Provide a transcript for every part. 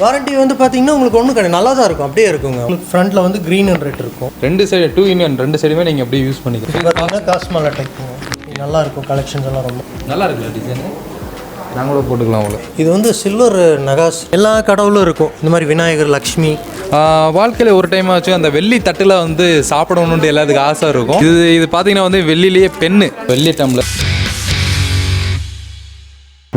Warranty வந்து பார்த்தீங்கன்னா உங்களுக்கு ஒன்றும் கிடையாது, நல்லா தான் இருக்கும், அப்படியே இருக்குங்க. உங்களுக்கு ஃப்ரண்ட்டில் வந்து க்ரீன் அண்ட் ரெட் இருக்கும். ரெண்டு சைடு 2 in 1 ரெண்டு சைடுமே நீங்கள் அப்படியே யூஸ் பண்ணிக்கலாம். பார்த்தீங்கன்னா காஸ்மாலா டைப்புங்க, நல்லா இருக்கும். கலெக்ஷன்ஸ் எல்லாம் ரொம்ப நல்லா இருக்குல்ல டிசைனு, நாங்களும் போட்டுக்கலாம் உங்களுக்கு. இது வந்து சில்வர் நகாஸ் எல்லா கடவுளும் இருக்கும். இந்த மாதிரி விநாயகர், லக்ஷ்மி. வாழ்க்கையில் ஒரு டைம் ஆச்சு அந்த வெள்ளி தட்டில் வந்து சாப்பிடணுன்ட்டு எல்லாத்துக்கும் ஆசை இருக்கும். இது பார்த்தீங்கன்னா வந்து வெள்ளிலேயே பெண்ணு, வெள்ளி டம்ளர்.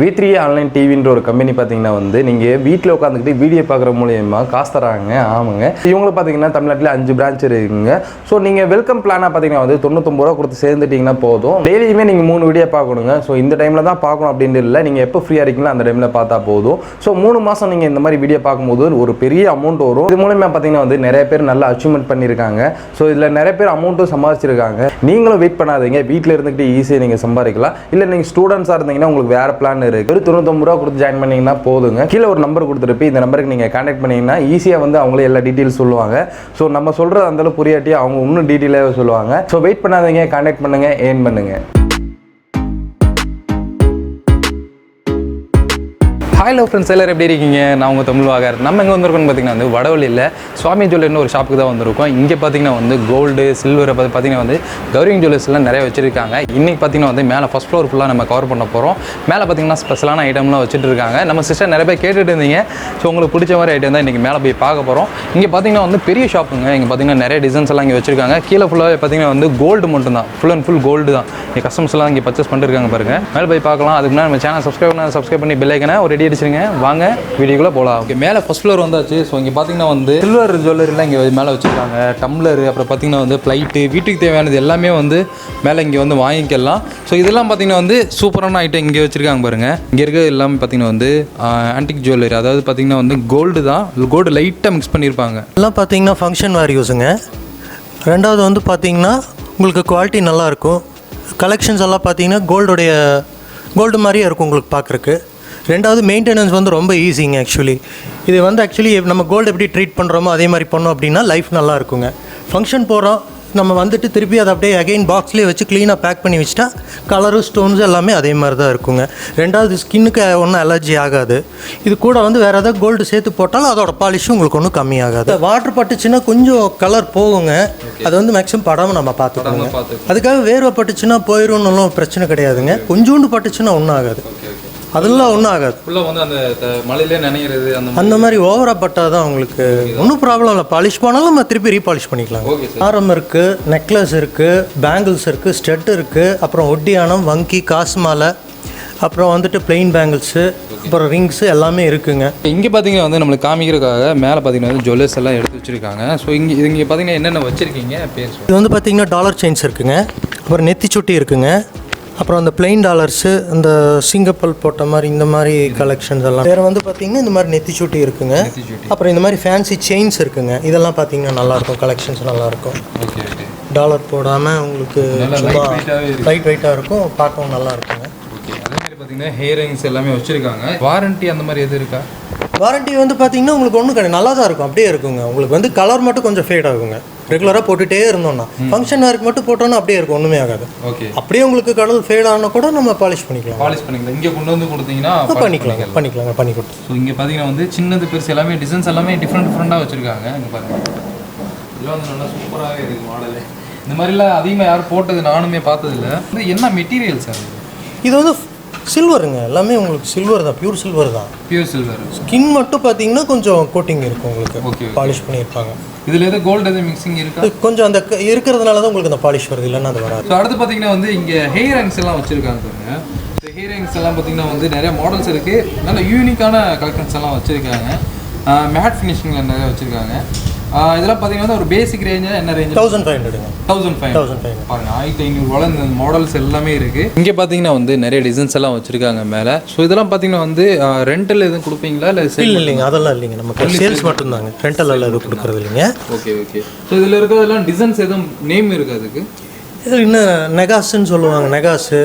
V3 ஆன்லைன் டிவின்ற ஒரு கம்பெனி பார்த்தீங்கன்னா வந்து நீங்கள் வீட்டில் உட்காந்துக்கிட்டு வீடியோ பார்க்குற மூலியமாக காசு தராங்க. ஆமாங்க, இவங்களும் பார்த்தீங்கன்னா தமிழ்நாட்டில் 5 பிரான்ச் இருக்குங்க. ஸோ நீங்கள் வெல்கம் பிளானாக பார்த்தீங்கன்னா வந்து 99 ரூபா கொடுத்து சேர்ந்துட்டிங்கன்னா போதும். டெய்லியுமே நீங்கள் 3 வீடியோ பார்க்கணுங்க. ஸோ இந்த டைமில் தான் பார்க்கணும் அப்படின்னு இல்லை, நீங்கள் எப்போ ஃப்ரீயாக இருக்கீங்களோ அந்த டைமில் பார்த்தா போதும். ஸோ 3 மாதம் நீங்கள் இந்த மாதிரி வீடியோ பார்க்கும்போது ஒரு பெரிய அமௌண்ட் வரும். இது மூலமாக பார்த்தீங்கன்னா வந்து நிறைய பேர் நல்லா அச்சீவ்மெண்ட் பண்ணியிருக்காங்க. ஸோ இதில் நிறைய பேர் அமௌண்ட்டும் சம்பாதிச்சிருக்காங்க. நீங்களும் வெயிட் பண்ணாதீங்க, வீட்டில் இருந்துக்கிட்டு ஈஸியாக நீங்கள் சம்பாதிக்கலாம். இல்லை நீங்கள் ஸ்டூடெண்ட்ஸாக இருந்தீங்கன்னா உங்களுக்கு வேறு பிளான் இருக்கு. ஒரு 99 ரூபா கொடுத்து ஜாயின் பண்ணீங்கன்னா போதுங்க. கீழே ஒரு நம்பர் கொடுத்துருப்பி, இந்த நம்பருக்கு நீங்கள் கான்டாக்ட் பண்ணீங்கன்னா ஈஸியாக வந்து அவங்களே எல்லா டீட்டெயில்ஸ் சொல்லுவாங்க. ஸோ நம்ம சொல்கிறது அந்தளவு புரியாட்டி அவங்க இன்னும் டீட்டெயிலாக சொல்லுவாங்க. ஸோ வெயிட் பண்ணாதீங்க, கான்டாக்ட் பண்ணுங்க, ஏர்ன் பண்ணுங்க. ஹலோ ஃப்ரெண்ட்ஸ், எல்லோரும் எப்படி இருக்கீங்க? நான் உங்கள் தமிழ்வாகர். நம்ம எங்கே வந்திருக்கோம்னு பார்த்தீங்கன்னா வந்து வடவள்ளியில் சுவாமி ஜுவல்லர்னு ஒரு ஷாப்புக்கு தான் வந்திருக்கோம். இங்கே பார்த்தீங்கன்னா வந்து கோல்டு, சில்வர் பார்த்தீங்கன்னா வந்து கௌரிங் ஜுவல்லர்ஸ்லாம் நிறைய வச்சுருக்காங்க. இன்றைக்கி பார்த்தீங்கன்னா வந்து மேலே ஃபஸ்ட் ஃப்ளோர் ஃபுல்லாக நம்ம கவர் பண்ண போகிறோம். மேலே பார்த்தீங்கன்னா ஸ்பெஷலான ஐட்டம்லாம் வச்சுட்டு இருக்காங்க. நம்ம சிஸ்டர் நிறைய பேர் கேட்டுட்டு இருந்தீங்க. ஸோ உங்களுக்கு பிடிச்ச மாதிரி ஐட்டம் தான் இன்றைக்கி மேலே போய் பார்க்க போகிறோம். இங்கே பார்த்தீங்கன்னா வந்து பெரிய ஷாப்புங்க. இங்கே பார்த்தீங்கன்னா நிறைய டிசைன்ஸ் எல்லாம் இங்கே வச்சுருக்காங்க. கீழே ஃபுல்லாக பார்த்தீங்கன்னா வந்து கோல்டு மட்டும் தான், ஃபுல் அண்ட் ஃபுல் கோல்டு தான். இங்கே கஸ்டமர்ஸ்லாம் இங்கே பர்ச்சேஸ் பண்ணிருக்காங்க பாருங்கள். மேலே போய் பார்க்கலாம். அதுக்கு முன்னாடி நம்ம சேனல் சப்ஸ்கிரைப் பண்ணி பெல் ஐக்கனை ஒரு ரெடி அடிச்சிருங்க. வாங்க வீடியோக்குள்ளே போகலாம். ஓகே, மேலே ஃபஸ்ட் ஃப்ளோர் வந்தாச்சு. ஸோ இங்கே பார்த்தீங்கன்னா வந்து சில்வர் ஜுவல்லரிலாம் இங்கே மேலே வச்சுருக்காங்க. டம்ளர், அப்புறம் பார்த்தீங்கன்னா வந்து ஃப்ளைட்டு, வீட்டுக்கு தேவையானது எல்லாமே வந்து மேலே இங்கே வந்து வாங்கிக்கலாம். ஸோ இதெல்லாம் பார்த்தீங்கன்னா வந்து சூப்பரான ஐட்டம் இங்கே வச்சுருக்காங்க பாருங்கள். இங்கே இருக்க எல்லாமே பார்த்தீங்கன்னா வந்து ஆன்டிக் ஜுவல்லரி, அதாவது பார்த்தீங்கன்னா வந்து கோல்டு தான், கோல்டு லைட்டாக மிக்ஸ் பண்ணியிருப்பாங்க. எல்லாம் பார்த்தீங்கன்னா ஃபங்க்ஷன் வேர் யூஸுங்க. ரெண்டாவது வந்து பார்த்தீங்கன்னா உங்களுக்கு குவாலிட்டி நல்லாயிருக்கும். கலெக்ஷன்ஸ் எல்லாம் பார்த்தீங்கன்னா கோல்டு மாதிரியே இருக்கும் உங்களுக்கு பார்க்குறக்கு. ரெண்டாவது மெயின்டெனன்ஸ் வந்து ரொம்ப ஈஸிங்க. இது வந்து நம்ம கோல்டு எப்படி ட்ரீட் பண்ணுறோமோ அதே மாதிரி பண்ணோம் அப்படின்னா லைஃப் நல்லா இருக்குங்க. ஃபங்க்ஷன் போகிறோம், நம்ம வந்துட்டு திருப்பி அதை அப்படியே அகைன் பாக்ஸ்லேயே வச்சு க்ளீனாக பேக் பண்ணி வச்சுட்டா கலரு, ஸ்டோன்ஸு எல்லாமே அதே மாதிரி தான் இருக்குங்க. ரெண்டாவது ஸ்கின்னுக்கு ஒன்றும் அலர்ஜி ஆகாது. இது கூட வந்து வேறு ஏதாவது கோல்டு சேர்த்து போட்டாலும் அதோட பாலிஷும் உங்களுக்கு ஒன்றும் கம்மியாகாது. வாட்டர் பட்டுச்சுன்னா கொஞ்சம் கலர் போகுங்க. அது வந்து மேக்ஸிமம் படாமல் நம்ம பார்த்துக்கோங்க. அதுக்காக வேர்வை பட்டுச்சுன்னா போயிடும்னு பிரச்சனை கிடையாதுங்க. கொஞ்சோண்டு பட்டுச்சுன்னா ஒன்றும் ஆகாது, அதெல்லாம் ஒன்றும் ஆகாது. ஃபுல்லாக வந்து அந்த மலையிலே நினைக்கிறது அந்த மாதிரி ஓவராக பட்டால் தான் உங்களுக்கு ஒன்றும் ப்ராப்ளம் இல்லை. பாலிஷ் பண்ணாலும் நம்ம திருப்பி ரீபாலிஷ் பண்ணிக்கலாம். ஆரம் இருக்குது, நெக்லஸ் இருக்குது, பேங்கிள்ஸ் இருக்குது, ஸ்டெட் இருக்குது, அப்புறம் ஒட்டியானம், வங்கி, காசு மாலை, அப்புறம் வந்துட்டு பிளெயின் பேங்கிள்ஸு, அப்புறம் ரிங்ஸு எல்லாமே இருக்குங்க. இங்கே பார்த்தீங்கன்னா வந்து நம்மளுக்கு காமிக்கிறதுக்காக மேலே பார்த்தீங்கன்னா வந்து ஜுவல்லர்ஸ் எல்லாம் எடுத்து வச்சுருக்காங்க. ஸோ இங்கே பார்த்தீங்கன்னா என்னென்ன வச்சுருக்கீங்க பேர்? இது வந்து பார்த்தீங்கன்னா டாலர் செயின்ஸ் இருக்குங்க, அப்புறம் நெத்தி சுட்டி இருக்குங்க, அப்புறம் அந்த பிளெயின் டாலர்ஸு, அந்த சிங்கப்பல் போட்ட மாதிரி இந்த மாதிரி கலெக்ஷன்ஸ் எல்லாம். வேறு வந்து பார்த்தீங்கன்னா இந்த மாதிரி நெத்தி சுட்டி இருக்குங்க. அப்புறம் இந்த மாதிரி ஃபேன்சி செயின்ஸ் இருக்குங்க. இதெல்லாம் பார்த்தீங்கன்னா நல்லாயிருக்கும், கலெக்ஷன்ஸ் நல்லாயிருக்கும். டாலர் போடாமல் உங்களுக்கு லைட் வெயிட்டாக இருக்கும், பார்க்கவும் நல்லா இருக்குங்க. பார்த்தீங்கன்னா ஹேர் ரிங்ஸ் எல்லாமே வச்சுருக்காங்க. வாரண்ட்டி அந்த மாதிரி எது இருக்கா? வாரண்ட்டி வந்து பார்த்தீங்கன்னா உங்களுக்கு ஒன்றும் கிடையாது, நல்லா தான் இருக்கும், அப்படியே இருக்குங்க. உங்களுக்கு வந்து கலர் மட்டும் கொஞ்சம் ஃபேட் ஆகுங்க. ரெகுலராக போட்டுகிட்டே இருந்தோம்னா, ஃபங்க்ஷன் வேருக்கு மட்டும் போட்டோன்னா அப்படியே இருக்கும், ஒன்றுமே ஆகாது. ஓகே, அப்படியே உங்களுக்கு கலர் ஃபேட் ஆனால் கூட நம்ம பாலிஷ் பண்ணிக்கலாம். இங்கே கொண்டு வந்து கொடுத்தீங்கன்னா பண்ணிக்கலாங்க, பண்ணி கொடுத்து. ஸோ இங்கே பார்த்தீங்கன்னா வந்து சின்னது பெருசு எல்லாமே டிசைன்ஸ் எல்லாமே டிஃப்ரெண்டாக வச்சுருக்காங்க. இங்கே பாருங்கள், இதெல்லாம் வந்து நல்லா சூப்பராகவே இருக்குது மாடலு. இந்த மாதிரிலாம் அதிகமாக யாரும் போட்டது நானுமே பார்த்ததில்ல. இது என்ன மெட்டீரியல் சார்? இது வந்து சில்வருங்க, எல்லாமே உங்களுக்கு சில்வர் தான், பியூர் சில்வர் தான். Pure silver. ஸ்கின் மட்டும் பார்த்தீங்கன்னா கொஞ்சம் கோட்டிங் இருக்கும் உங்களுக்கு, பாலிஷ் பண்ணியிருப்பாங்க. இதில் எது கோல்டு எது மிக்சிங் இருக்குது? கொஞ்சம் அந்த இருக்கிறதுனால தான் உங்களுக்கு அந்த பாலிஷ் வருது, இல்லைன்னா அது வராது. ஸோ அடுத்து பார்த்தீங்கன்னா வந்து இங்கே ஹேர் ரிங்ஸ் எல்லாம் வச்சுருக்காங்க பாருங்க. இந்த ஹேர் ரிங்ஸ் எல்லாம் பார்த்தீங்கன்னா வந்து நிறைய மாடல்ஸ் இருக்குது, நல்ல யூனிக்கான கலெக்ஷன்ஸ் எல்லாம் வச்சுருக்காங்க. மேட் ஃபினிஷிங்கில் நிறைய வச்சுருக்காங்க. இதெல்லாம் பார்த்தீங்கன்னா ஒரு பேசிக் ரேஞ்சு என்ன ரேஞ்ச்? 1500 பாருங்க, 1500 இந்த மாடல்ஸ் எல்லாமே இருக்குது. இங்கே பார்த்தீங்கன்னா வந்து நிறைய டிசைன்ஸ் எல்லாம் வச்சுருக்காங்க மேலே. ஸோ இதெல்லாம் பார்த்தீங்கன்னா வந்து ரெண்டல் எதுவும் கொடுப்பீங்களா இல்லை? இல்லைங்க, அதெல்லாம் இல்லைங்க, நமக்கு சேல்ஸ் மட்டும்தாங்க, ரெண்டல் எல்லாம் எதுவும் கொடுக்குறது இல்லைங்க. ஓகே. ஸோ இதில் இருக்கிறதெல்லாம் டிசைன்ஸ் எதுவும் நேம் இருக்குது அதுக்கு? இதில் இன்னும் நெகாஸ்ன்னு சொல்லுவாங்க, நெகாஸு,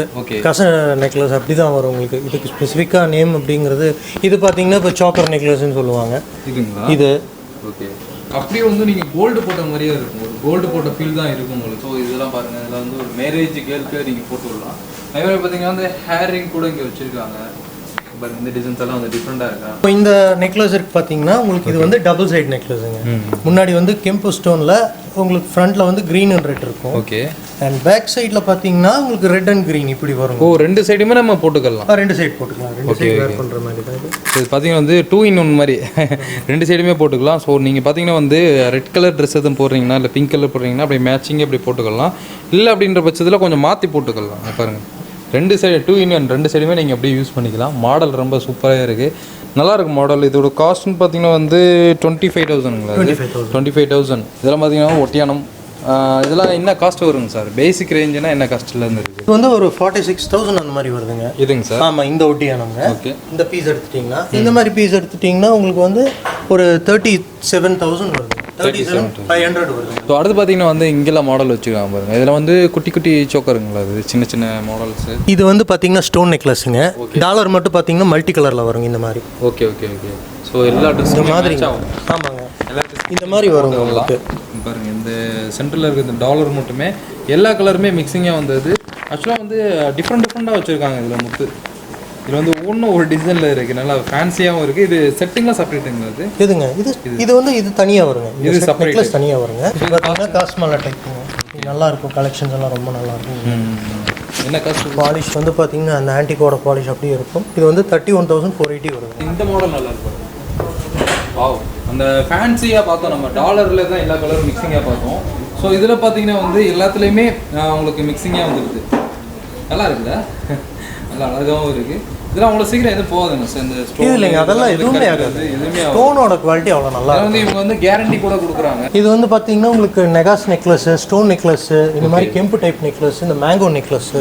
கச நெக்லஸ் அப்படி தான் வரும் உங்களுக்கு. இதுக்கு ஸ்பெசிஃபிக்காக நேம் அப்படிங்கிறது. இது பார்த்தீங்கன்னா இப்போ சாக்கர் நெக்லஸ்ன்னு சொல்லுவாங்க. இது ஓகே, அப்படியே வந்து நீங்கள் கோல்டு போட்ட மாதிரியே இருக்கும், ஒரு கோல்டு போட்ட ஃபீல் தான் இருக்கும் உங்களுக்கு. ஸோ இதெல்லாம் பாருங்கள், இதில் வந்து ஒரு மேரேஜ் கேர்ளுக்கு நீங்கள் போட்டு விடலாம். அதே மாதிரி பார்த்தீங்கன்னா வந்து ஹேர் ரிங் கூட இங்கே வச்சுருக்காங்க. பாருங்க இந்த டிசைன்ஸ் எல்லாம் வந்து டிஃப்ரெண்டாக இருக்கா. இப்போ இந்த நெக்லஸ் இருக்கு பார்த்தீங்கன்னா உங்களுக்கு இது வந்து டபுள் சைடு நெக்லஸுங்க. முன்னாடி வந்து கெம்பு ஸ்டோனில் உங்களுக்கு ஃப்ரண்ட்டில் வந்து க்ரீன் அண்ட் ரெட் இருக்கும். ஓகே. அண்ட் பேக் சைடில் பார்த்தீங்கன்னா உங்களுக்கு ரெட் அண்ட் க்ரீன் இப்படி வரும். ஓ, ரெண்டு சைடுமே நம்ம போட்டுக்கலாம். ரெண்டு சைடு போட்டுக்கலாம். ரெண்டு சைடு வேர் பண்ணுற மாதிரி தான் இது பார்த்தீங்கன்னா வந்து 2-in-1 மாதிரி ரெண்டு சைடுமே போட்டுக்கலாம். ஸோ நீங்கள் பார்த்தீங்கன்னா வந்து ரெட் கலர் ட்ரெஸ் எதுவும் போடுறீங்கன்னா இல்லை பிங்க் கலர் போடுறீங்கன்னா அப்படி மேட்சிங்கே அப்படி போட்டுக்கலாம். இல்லை அப்படின்ற பட்சத்தில் கொஞ்சம் மாற்றி போட்டுக்கலாம். பாருங்கள் ரெண்டு சைடு 2-in-1 ரெண்டு சைடுமே நீங்கள் அப்படியே யூஸ் பண்ணிக்கலாம். மாடல் ரொம்ப சூப்பராக இருக்குது, நல்லாயிருக்கும் மாடல். இதோட காஸ்ட்னு பார்த்தீங்கன்னா வந்து 25,000ங்களா? 25,000. இதெல்லாம் பார்த்தீங்கன்னா ஒட்டியானம் இதெல்லாம் என்ன காஸ்ட் வருங்க சார்? பேசிக் ரேஞ்சுனா என்ன காஸ்ட்லேருந்து இருக்குது? இது வந்து ஒரு 46,000 அந்த மாதிரி வருதுங்க. இதுங்க சார்? ஆமாம், இந்த ஒட்டியானங்க. ஓகே. இந்த பீஸ் எடுத்துட்டிங்கன்னா இந்த மாதிரி பீஸ் எடுத்துட்டிங்கன்னா உங்களுக்கு வந்து ஒரு 37,000 வருது. 37,500 வருது. ஸோ அடுத்து பார்த்தீங்கன்னா வந்து இங்கெல்லாம் மாடல் வச்சுருக்காங்க பாருங்கள். இதில் வந்து குட்டி குட்டி சோக்கருங்களா? அது சின்ன சின்ன மாடல்ஸு. இது வந்து பார்த்தீங்கன்னா ஸ்டோன் நெக்லஸுங்க. டாலர் மட்டும் பார்த்தீங்கன்னா மல்டி கலரில் வருங்க இந்த மாதிரி. Okay okay okay. ஸோ எல்லா ட்ரெஸ்ஸும் மாதிரி ஆமாங்க, இந்த மாதிரி வரும் உங்களுக்கு. பாருங்க இந்த சென்டரில் இருக்கிற இந்த டாலர் மட்டுமே எல்லா கலருமே மிக்சிங்காக வந்தது. ஆக்சுவலாக வந்து டிஃப்ரெண்ட்டாக வச்சுருக்காங்க இதில் முத்து. இதில் வந்து ஒன்றும் ஒரு டிசைனில் இருக்குது, நல்லா ஃபேன்சியாகவும் இருக்குது. இது செட்டிங்லாம் செப்பரேட்டுங்களா? அது எதுங்க? இது வந்து இது தனியாக வருங்க. இது செப்பரேட் தனியாக வருங்க. இது பார்த்தீங்கன்னா காஸ்மாலா டைப்புங்க. நல்லாயிருக்கும், கலெக்ஷன்ஸ் எல்லாம் ரொம்ப நல்லாயிருக்கும். என்ன காஸ்ட்? பாலிஷ் வந்து பார்த்தீங்கன்னா அந்த ஆன்டிகோட பாலிஷ் அப்படியே இருக்கும். இது வந்து 31,480 வருது. இந்த மாடல் நல்லாயிருக்கும். வாவ், அந்த ஃபேன்சியாக பார்த்தோம் நம்ம டாலரில் தான் எல்லா கலரும் மிக்சிங்காக பார்த்தோம். ஸோ இதில் பார்த்தீங்கன்னா வந்து எல்லாத்துலேயுமே உங்களுக்கு மிக்சிங்காக வந்துடுது. நல்லா இருக்குல்ல? நல்லா அழகாகவும் இருக்குது. இதெல்லாம் அவ்வளோ சீக்கிரம் எதுவும் போகாதுங்க சார். இந்த ஸ்டோன் இல்லைங்க, அதெல்லாம் எதுவுமே ஆகாது. எதுவுமே ஸ்டோனோட குவாலிட்டி அவ்வளோ நல்லா வந்து இவங்க வந்து கேரண்டி கூட கொடுக்குறாங்க. இது வந்து பார்த்தீங்கன்னா உங்களுக்கு நெகாஸ் நெக்லஸ், ஸ்டோன் நெக்லஸ், இந்த மாதிரி கெம்பு டைப் நெக்லஸ், இந்த மேங்கோ நெக்லஸ்,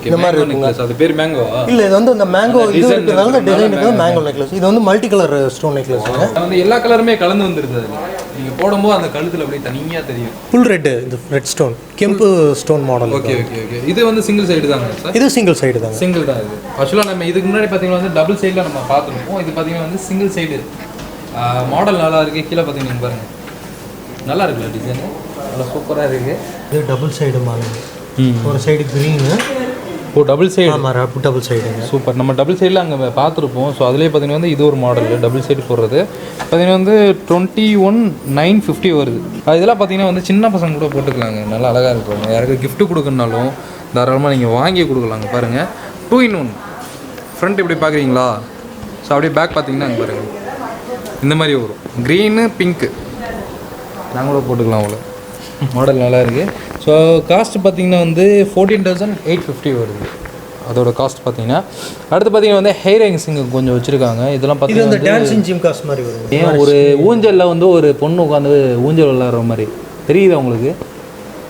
இந்த மாதிரி இருக்குங்க. அது பேர் மேங்கோ இல்லை, இது வந்து இந்த மேங்கோ இது இருக்கிறதால டிசைன் இருக்குது மேங்கோ நெக்லஸ். இது வந்து மல்டி கலர் ஸ்டோன் நெக்லஸ். வந்து எல்லா கலருமே கலந்து வந்துருது. நீங்கள் போடும்போது அந்த கழுத்தில் அப்படியே தனியாக தெரியும். ஃபுல் ரெட், இந்த ரெட் ஸ்டோன் கெம்பு stone model. Okay okay okay. இது வந்து சிங்கிள் சைடு தாங்க சார்? இது சிங்கிள் சைடு தாங்க. சிங்கிள் தான் இது. ஆக்சுவலாக நம்ம இதுக்கு முன்னாடி பார்த்தீங்கன்னா வந்து டபுள் சைடில் நம்ம பார்த்துருப்போம். இது பார்த்தீங்கன்னா வந்து சிங்கிள் சைடு மாடல் நல்லா இருக்குது. கீழே பார்த்தீங்கன்னா பாருங்கள் நல்லா இருக்குல்ல டிசைனு, நல்லா சூப்பராக இருக்குது. இது டபுள் சைடு மாடல். ஒரு சைடு க்ரீனு. ஓ, டபுள் சைடு. ஆமாம், டபுள் சைடுங்க. சூப்பர். நம்ம டபுள் சைடில் அங்கே பார்த்துருப்போம். ஸோ அதிலே பார்த்தீங்கன்னா வந்து இது ஒரு மாடல் டபுள் சைடு போடுறது பார்த்தீங்கன்னா வந்து 21,950 வருது. இதெல்லாம் பார்த்தீங்கன்னா வந்து சின்ன பசங்க கூட போட்டுக்கலாங்க, நல்லா அழகாக இருக்கும். யாருக்கு கிஃப்ட்டு கொடுக்கணுனாலும் தாராளமாக நீங்கள் வாங்கி கொடுக்கலாங்க. பாருங்கள் 2-in-1 ஃப்ரண்ட் இப்படி பார்க்குறீங்களா? ஸோ அப்படியே பேக் பார்த்தீங்கன்னா அங்கே பாருங்கள் இந்த மாதிரி வரும். க்ரீனு பிங்க்கு நாங்களும் போட்டுக்கலாம். அவ்வளோ மாடல் நல்லா இருக்குது. ஸோ காஸ்ட் பார்த்தீங்கன்னா வந்து 14,850 வருது அதோட காஸ்ட் பார்த்தீங்கன்னா. அடுத்து பார்த்தீங்கன்னா வந்து ஹேர் ஹேங்ஸிங் கொஞ்சம் வச்சுருக்காங்க. இதெல்லாம் பார்த்தீங்கன்னா டான்சிங் ஜிம் காஸ்ட் மாதிரி வரும். ஏன் ஒரு ஊஞ்சலில் வந்து ஒரு பொண்ணு உட்காந்து ஊஞ்சல் விளாட்ற மாதிரி தெரியுது உங்களுக்கு?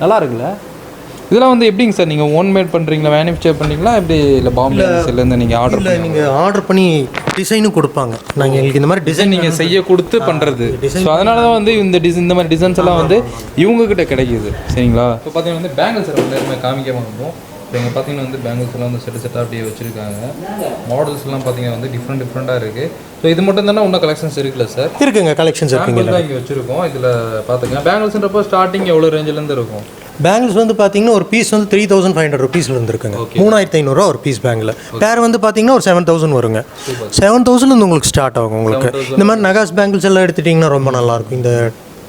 நல்லா இருக்குல்ல? இதெல்லாம் வந்து எப்படிங்க சார் நீங்கள் ஓன் மேட் பண்ணுறீங்களா, மேனுஃபேக்சர் பண்ணுறீங்களா எப்படி? இல்லை பாம்பேலேருந்து நீங்கள் ஆர்டர் இல்லை, நீங்கள் ஆர்டர் பண்ணி டிசைனும் கொடுப்பாங்க. நாங்கள் எங்களுக்கு இந்த மாதிரி டிசைன் நீங்கள் செய்ய கொடுத்து பண்ணுறது. ஸோ அதனால தான் வந்து இந்த மாதிரி டிசைன்ஸ் எல்லாம் வந்து இவங்ககிட்ட கிடைக்கிது. சரிங்களா? இப்போ பார்த்தீங்கன்னா வந்து பேங்கிள்ஸ் எல்லாருமே காமிக்க வாங்குவோம். இப்போ இங்கே பார்த்தீங்கன்னா வந்து பேங்கிள்ஸ் எல்லாம் வந்து செட்டாக அப்படியே வச்சுருக்காங்க. மாடல்ஸ்லாம் பார்த்தீங்கன்னா வந்து டிஃப்ரெண்ட்டாக இருக்குது. ஸோ இது மட்டும் தானே இன்னும் கலெக்ஷன்ஸ் இருக்குல்ல சார்? இருக்குங்க, கலெக்ஷன்ஸ் இருக்குங்க. தான் இங்கே வச்சுருக்கோம். இதில் பார்த்துங்க பேங்கிள்ஸ்ன்றப்போ ஸ்டார்டிங் எவ்வளோ ரேஞ்சிலேருந்து இருக்கும்? பேங்கிள்ஸ் வந்து பார்த்தீங்கன்னா ஒரு பீஸ் வந்து 3,500 ருபீஸ்ல இருந்துருக்குங்க. 3,500 ஒரு பீஸ் பேங்கில். பேர் வந்து பார்த்தீங்கன்னா ஒரு 7,000 வருங்க. 7,000 உங்களுக்கு ஸ்டார்ட் ஆகும். உங்களுக்கு இந்த மாதிரி நகாஸ் பேங்கிள்ஸ் எல்லாம் எடுத்துட்டிங்கன்னா ரொம்ப நல்லாயிருக்கும். இந்த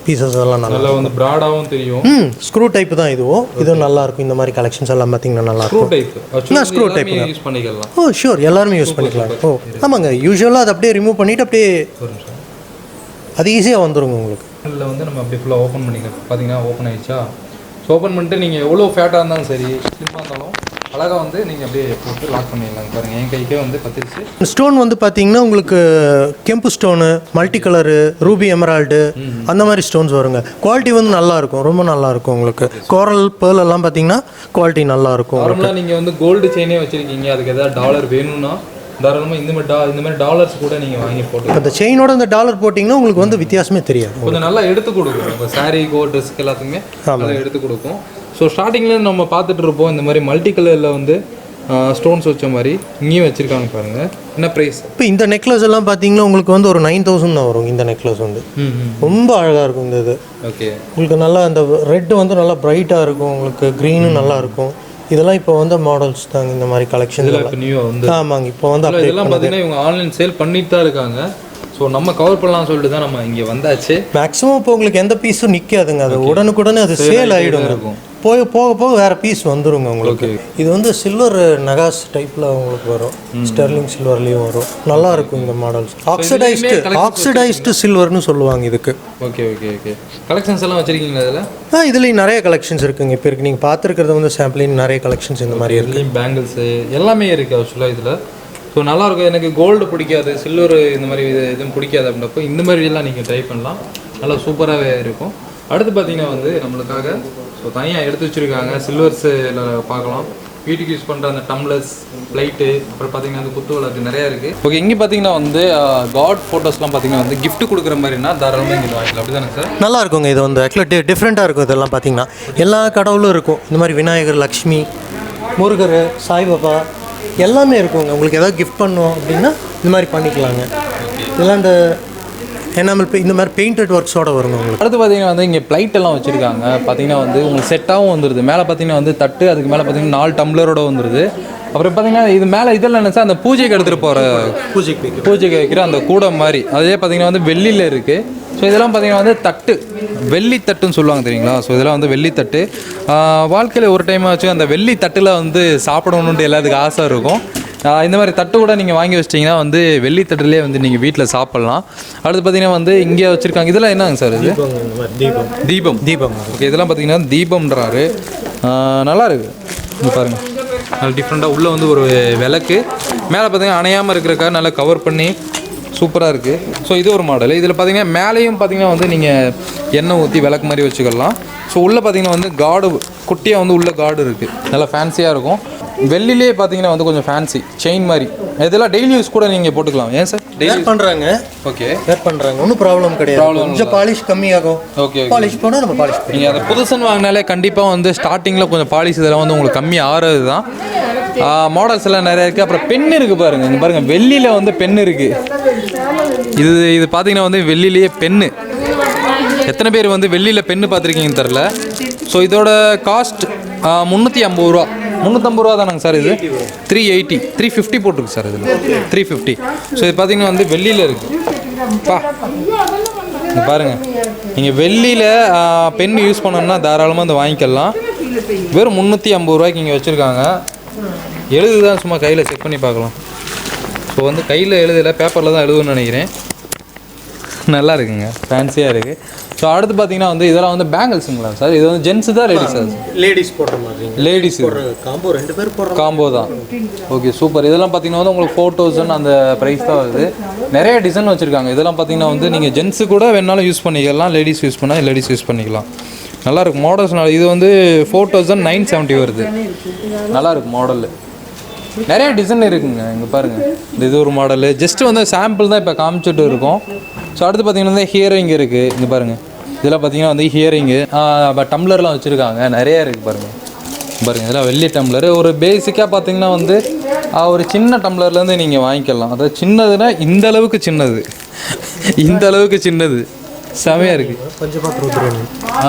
பீசஸ் எல்லாம் நல்லா வந்து ப்ராடாகவும் தெரியும். ஸ்க்ரூ டைப் தான் இதுவும். இதுவும் நல்லாயிருக்கும். இந்த மாதிரி கலெக்ஷன்ஸ் எல்லாம் பார்த்தீங்கன்னா நல்லாயிருக்கும். ஸ்க்ரூ டைப் யூஸ் பண்ணிக்கலாம். ஓ ஷூர், எல்லாருமே யூஸ் பண்ணிக்கலாம். ஓ ஆமாங்க, யூஸ்வலாக அதை அப்படியே ரிமூவ் பண்ணிவிட்டு அப்படியே அது ஈஸியாக வந்துருங்க உங்களுக்கு. இதில் வந்து நம்ம அப்படியே ஃபுல்லாக ஓப்பன் பண்ணிக்கலாம். பார்த்தீங்கன்னா ஓப்பன் ஆகிடுச்சா? ஸோ ஓப்பன் பண்ணிட்டு நீங்கள் எவ்வளோ ஃபேட்டாக இருந்தாலும் சரி, ஸ்லிம்மாக இருந்தாலும் அழகாக வந்து நீங்கள் அப்படியே போட்டு லாக் பண்ணிடலாம். பாருங்கள் என் கைக்கே வந்து பத்திரிச்சு. ஸ்டோன் வந்து பார்த்தீங்கன்னா உங்களுக்கு கெம்பு stone, multi colour, ruby emerald அந்த மாதிரி ஸ்டோன்ஸ் வருங்க. குவாலிட்டி வந்து நல்லாயிருக்கும், ரொம்ப நல்லாயிருக்கும். உங்களுக்கு கோரல் பேர்ல் எல்லாம் பார்த்தீங்கன்னா குவாலிட்டி நல்லாயிருக்கும். நார்மலாக நீங்கள் வந்து கோல்டு செயினே வச்சுருக்கீங்க, அதுக்கு எதாவது டாலர் வேணும்னா தாராளமாக இந்த மாதிரி டாலர்ஸ் கூட நீங்கள் வாங்கி போட்டு அந்த செயினோட இந்த டாலர் போட்டிங்கன்னா உங்களுக்கு வந்து வித்தியாசமே தெரியாது. கொஞ்சம் நல்லா எடுத்து கொடுக்கும். இப்போ சாரீ கோல்டு ட்ரெஸ்க்கு எல்லாத்துக்குமே நல்லா எடுத்து கொடுக்கும். ஸோ ஸ்டார்டிங்கில் நம்ம பார்த்துட்டு இருப்போம் இந்த மாதிரி மல்டி கலரில் வந்து ஸ்டோன்ஸ் வச்ச மாதிரி இங்கேயும் வச்சுருக்காங்க பாருங்கள். என்ன ப்ரைஸ்? இப்போ இந்த நெக்லஸ் எல்லாம் பார்த்தீங்கன்னா உங்களுக்கு வந்து ஒரு 9,000 தான் வரும். இந்த நெக்லஸ் வந்து ரொம்ப அழகாக இருக்கும். இந்த இது ஓகே உங்களுக்கு நல்லா அந்த ரெட்டு வந்து நல்லா பிரைட்டாக இருக்கும். உங்களுக்கு க்ரீனும் நல்லா இருக்கும். இதெல்லாம் இப்போ வந்து மாடல்ஸ் தாங்க, இந்த மாதிரி கலெக்ஷன் இப்போ நியூவாக வந்து ஆமாங்க. இப்போ வந்து இதெல்லாம் பார்த்தீங்கன்னா இவங்க ஆன்லைன் சேல் பண்ணிட்டு தான் இருக்காங்க. ஸோ நம்ம கவர் பண்ணலாம்னு சொல்லிட்டு தான் நம்ம இங்கே வந்தாச்சு. மேக்ஸிமம் இப்போ உங்களுக்கு எந்த பீஸும் நிற்காதுங்க, அது உடனுக்குடனே அது சேல் ஆகிடும். இருக்கும் போக போக வேறு பீஸ் வந்துருங்க உங்களுக்கு. இது வந்து சில்வர் நகாஸ் டைப்பில் உங்களுக்கு வரும், ஸ்டெர்லிங் சில்வர்லேயும் வரும். நல்லா இருக்கும் இந்த மாடல்ஸ். ஆக்சிடைஸ்டு சில்வர்னு சொல்லுவாங்க இதுக்கு. Okay okay okay. கலெக்ஷன்ஸ் எல்லாம் வச்சுருக்கீங்களா இதில்? இதுலேயும் நிறைய கலெக்ஷன்ஸ் இருக்குங்க. இப்போ இருக்கு நீங்கள் பார்த்துருக்கிறது வந்து சாம்பிளிங் நிறைய கலெக்ஷன்ஸ் இந்த மாதிரி இருக்குது. பேங்கிள்ஸு எல்லாமே இருக்குது ஆக்சுவலாக இதில். ஸோ நல்லாயிருக்கும். எனக்கு கோல்டு பிடிக்காது, சில்வர் இந்த மாதிரி எதுவும் பிடிக்காது அப்படின்றப்போ இந்த மாதிரி எல்லாம் நீங்கள் ட்ரை பண்ணலாம். நல்லா சூப்பராகவே இருக்கும். அடுத்து பார்த்தீங்கன்னா வந்து நம்மளுக்காக ஸோ தனியாக எடுத்து வச்சுருக்காங்க. சில்வர்ஸில் பார்க்கலாம். வீட்டுக்கு யூஸ் பண்ணுற அந்த டம்ளர்ஸ், ப்ளைட்டு, அப்புறம் பார்த்தீங்கன்னா அந்த குத்து விளக்கு நிறையா இருக்குது. ஓகே, இங்கே பார்த்தீங்கன்னா வந்து காட் ஃபோட்டோஸ்லாம் பார்த்தீங்கன்னா வந்து கிஃப்ட் கொடுக்குற மாதிரினா தாராளமாக இங்கே வாங்கிக்கலாம். அப்படி தானே சார்? நல்லா இருக்குங்க. இது வந்து ஆக்சுவலாக டிஃப்ரெண்ட்டாக இருக்கும். இதெல்லாம் பார்த்தீங்கன்னா எல்லா கடவுளும் இருக்கும். இந்த மாதிரி விநாயகர், லக்ஷ்மி, முருகர், சாய்பாபா எல்லாமே இருக்குங்க. உங்களுக்கு ஏதாவது கிஃப்ட் பண்ணோம் அப்படின்னா இந்த மாதிரி பண்ணிக்கலாங்க. இதெல்லாம் இந்த எனாமல் இந்த மாதிரி பெயிண்டட் ஒர்க்ஸோட வருங்க உங்களுக்கு. அடுத்து பார்த்தீங்கன்னா வந்து இங்கே பிளைட் எல்லாம் வச்சுருக்காங்க. பார்த்தீங்கன்னா வந்து உங்களுக்கு செட்டாகவும் வந்துடுது. மேலே பார்த்தீங்கன்னா வந்து தட்டு, அதுக்கு மேலே பார்த்தீங்கன்னா 4 டம்ளரோட வந்துடுது. அப்புறம் பார்த்தீங்கன்னா இது மேலே இதெல்லாம் நினச்சா அந்த பூஜைக்கு எடுத்துகிட்டு போகிற பூஜைக்கு வைக்கிற அந்த கூடை மாதிரி அதே பார்த்தீங்கன்னா வந்து வெள்ளியில் இருக்குது. ஸோ இதெல்லாம் பார்த்தீங்கன்னா வந்து தட்டு, வெள்ளி தட்டுன்னு சொல்லுவாங்க தெரியுங்களா? ஸோ இதெல்லாம் வந்து வெள்ளி தட்டு. வாழ்க்கையில் ஒரு டைம் வச்சு அந்த வெள்ளி தட்டில் வந்து சாப்பிடணுன்ட்டு எல்லாத்துக்கும் ஆசை இருக்கும். இந்த மாதிரி தட்டு கூட நீங்கள் வாங்கி வச்சிட்டிங்கன்னா வந்து வெள்ளி தட்டுலேயே வந்து நீங்கள் வீட்டில் சாப்பிட்லாம். அடுத்து பார்த்தீங்கன்னா வந்து இங்கே வச்சுருக்காங்க. இதெல்லாம் என்னங்க சார் இது? தீபம். ஓகே, இதெல்லாம் பார்த்தீங்கன்னா தீபம்ன்றாரு. நல்லா இருக்குது. இங்கே பாருங்கள், நல்லா டிஃப்ரெண்ட்டாக உள்ளே வந்து ஒரு விளக்கு, மேலே பார்த்தீங்கன்னா அணையாமல் இருக்கிறக்காக நல்லா கவர் பண்ணி சூப்பராக இருக்குது. ஸோ இது ஒரு மாடல். இதில் பார்த்தீங்கன்னா மேலேயும் பார்த்தீங்கன்னா வந்து நீங்கள் எண்ணெய் ஊற்றி விளக்கு மாதிரி வச்சுக்கலாம். ஸோ உள்ளே பார்த்தீங்கன்னா வந்து கார்டு குட்டியாக வந்து உள்ள கார்டு இருக்குது. நல்லா ஃபேன்சியாக இருக்கும். வெள்ளிலே பார்த்தீங்கன்னா வந்து கொஞ்சம் ஃபேன்சி செயின் மாதிரி. இதெல்லாம் டெய்லி யூஸ் கூட நீங்கள் போட்டுக்கலாம். ஏன் சார்? டெய்லி பண்ணுறாங்க. ஓகே, பண்ணுறாங்க, ஒன்றும் ப்ராப்ளம் கிடையாது. கொஞ்சம் பாலிஷ் கம்மியாகும். ஓகே, பாலிஷ் போனால் நம்ம பாலிஷ் நீங்கள் அதை புதுசுன்னு வாங்கினாலே கண்டிப்பாக வந்து ஸ்டார்டிங்கில் கொஞ்சம் பாலிஷ் இதெல்லாம் வந்து உங்களுக்கு கம்மி ஆகிறது தான். மாடல்ஸ் எல்லாம் நிறையா இருக்குது. அப்புறம் பென் இருக்குது பாருங்கள். இங்கே பாருங்கள், வெள்ளியில் வந்து பென் இருக்குது. இது பார்த்தீங்கன்னா வந்து வெள்ளிலேயே பென்னு. எத்தனை பேர் வந்து வெள்ளியில் பென்னு பார்த்துருக்கீங்கன்னு தெரில. ஸோ இதோட காஸ்ட் 350 ரூபா. 350 ரூபா தானங்க சார்? இது 380, 350 போட்டிருக்கு சார். இதில் 350. ஸோ இது பார்த்தீங்கன்னா வந்து வெள்ளியில் இருக்குது. பாருங்கள், நீங்கள் வெள்ளியில் பென் யூஸ் பண்ணணும்னா தாராளமாக வந்து வாங்கிக்கலாம். வெறும் 350 ரூபாய்க்கு இங்கே வச்சுருக்காங்க. எழுதுதான், சும்மா கையில் செக் பண்ணி பார்க்கலாம். ஸோ வந்து கையில் எழுதலை, பேப்பரில் தான் எழுதுன்னு நினைக்கிறேன். நல்லா இருக்குங்க, ஃபேன்சியாக இருக்குது. ஸோ அடுத்து பார்த்தீங்கன்னா வந்து இதெல்லாம் வந்து பேங்கிள்ஸுங்களா சார்? இது வந்து ஜென்ஸு தான் லேடிஸா? லேடிஸ் போடுற மாதிரி. லேடிஸ் காம்போ 2 பேர் போடுற காம்போ தான். Okay, super. இதெல்லாம் பார்த்தீங்கன்னா வந்து உங்களுக்கு 4000 அந்த ப்ரைஸ் தான் வருது. நிறைய டிசைன் வச்சுருக்காங்க. இதெல்லாம் பார்த்தீங்கன்னா வந்து நீங்கள் ஜென்ஸு கூட வேணாலும் யூஸ் பண்ணிக்கலாம், லேடிஸ் யூஸ் பண்ணால் லேடிஸ் யூஸ் பண்ணிக்கலாம். நல்லாயிருக்கும் மாடல்ஸ். இது வந்து 4970 வருது. நல்லாயிருக்கும் மாடலு. நிறைய டிசைன் இருக்குங்க. இங்கே பாருங்கள், இது ஒரு மாடலு. ஜஸ்ட்டு வந்து சாம்பிள் தான் இப்போ காமிச்சிட்டு இருக்கோம். ஸோ அடுத்து பார்த்தீங்கன்னா வந்து ஹியரிங் இருக்குது. இங்கே பாருங்கள், இதெல்லாம் பார்த்தீங்கன்னா வந்து ஹியரிங்கு, டம்ளர்லாம் வச்சுருக்காங்க. நிறையா இருக்குது பாருங்கள். இதெல்லாம் வெள்ளி டம்ளர். ஒரு பேசிக்காக பார்த்தீங்கன்னா வந்து ஒரு சின்ன டம்ளர்லேருந்து நீங்கள் வாங்கிக்கலாம். அதாவது சின்னதுன்னா இந்த அளவுக்கு சின்னது, இந்த அளவுக்கு சின்னது. செமையாக இருக்குது.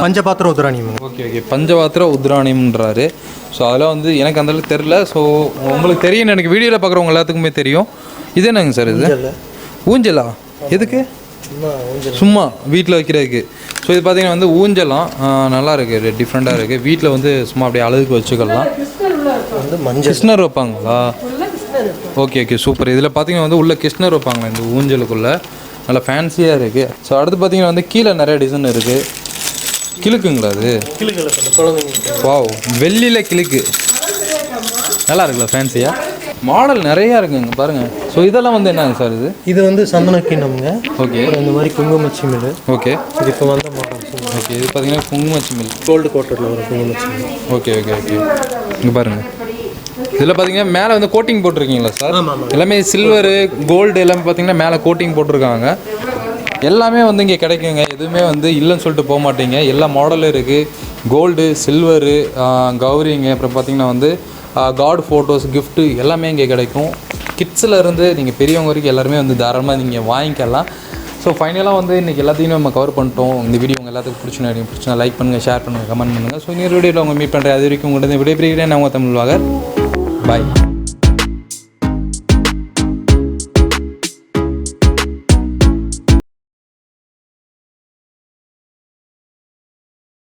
பஞ்சபாத்திர உத்ராணியம். ஓகே, பஞ்சபாத்திர உத்ராணியம்ன்றாரு. ஸோ அதெல்லாம் வந்து எனக்கு அந்தளவுக்கு தெரில. ஸோ உங்களுக்கு தெரியும், எனக்கு வீடியோவில் பார்க்குறவங்க எல்லாத்துக்குமே தெரியும். இது என்னங்க சார்? இது ஊஞ்சலா? எதுக்கு? சும்மா வீட்டில் வைக்கிறதுக்கு. ஸோ இது பார்த்தீங்கன்னா வந்து ஊஞ்சலாம் நல்லா இருக்குது, டிஃப்ரெண்ட்டாக இருக்குது. வீட்டில் வந்து சும்மா அப்படியே அழகுக்கு வச்சுக்கலாம். கிருஷ்ணர் வைப்பாங்களா? Okay, super. இதில் பார்த்தீங்கன்னா வந்து உள்ள கிருஷ்ணர் வைப்பாங்க இந்த ஊஞ்சலுக்குள்ளே. நல்லா ஃபேன்சியாக இருக்குது. ஸோ அடுத்து பார்த்தீங்கன்னா வந்து கீழே நிறைய டிசைன் இருக்குது. கிழக்குங்களா அது? வாவ், வெள்ளியில் கிழக்கு. நல்லா இருக்குல்ல, ஃபேன்சியாக. மாடல் நிறையா இருக்குங்க பாருங்கள். ஸோ இதெல்லாம் வந்து என்னங்க சார்? இது வந்து சந்தன கிண்ணம்ங்க. ஓகே, இந்த மாதிரி குங்குமச்சி மில். ஓகே, இது இப்போ வந்த மாடல்ஸ். ஓகே, இது பார்த்தீங்கன்னா குங்குமச்சி மில், கோல்டு கோட்டரில் வரும் குங்குமச்சி மில். ஓகே. இங்கே பாருங்கள், இதில் பார்த்தீங்கன்னா மேலே வந்து கோட்டிங் போட்டிருக்கீங்களா சார்? எல்லாமே சில்வரு, கோல்டு எல்லாமே பார்த்தீங்கன்னா மேலே கோட்டிங் போட்டிருக்காங்க. எல்லாமே வந்து இங்கே கிடைக்குங்க. எதுவுமே வந்து இல்லைன்னு சொல்லிட்டு போக மாட்டீங்க. எல்லா மாடலும் இருக்குது. கோல்டு, சில்வரு, கௌரிங்க, அப்புறம் பார்த்தீங்கன்னா வந்து காட் ஃபோட்டோஸ், கிஃப்ட்டு எல்லாமே இங்கே கிடைக்கும். கிட்ஸில் இருந்து நீங்கள் பெரியவங்க வரைக்கும் எல்லாருமே வந்து தாராளமாக நீங்கள் வாங்கிக்கலாம். ஸோ ஸோ ஃபைனலாக வந்து இன்றைக்கி எல்லாத்தையும் நம்ம கவர் பண்ணிட்டோம். இந்த வீடியோ உங்கள் எல்லாத்துக்கும் பிடிச்சினா லைக் பண்ணுங்கள், ஷேர் பண்ணுங்கள், கமெண்ட் பண்ணுங்கள். ஸோ இன்னொரு வீடியோவில் உங்கள் மீட் பண்ணுறேன். அது வரைக்கும் உங்கள்கிட்ட விடைபெறுகிறேன். நான் உங்கள் தமிழ் வாகர். பாய்.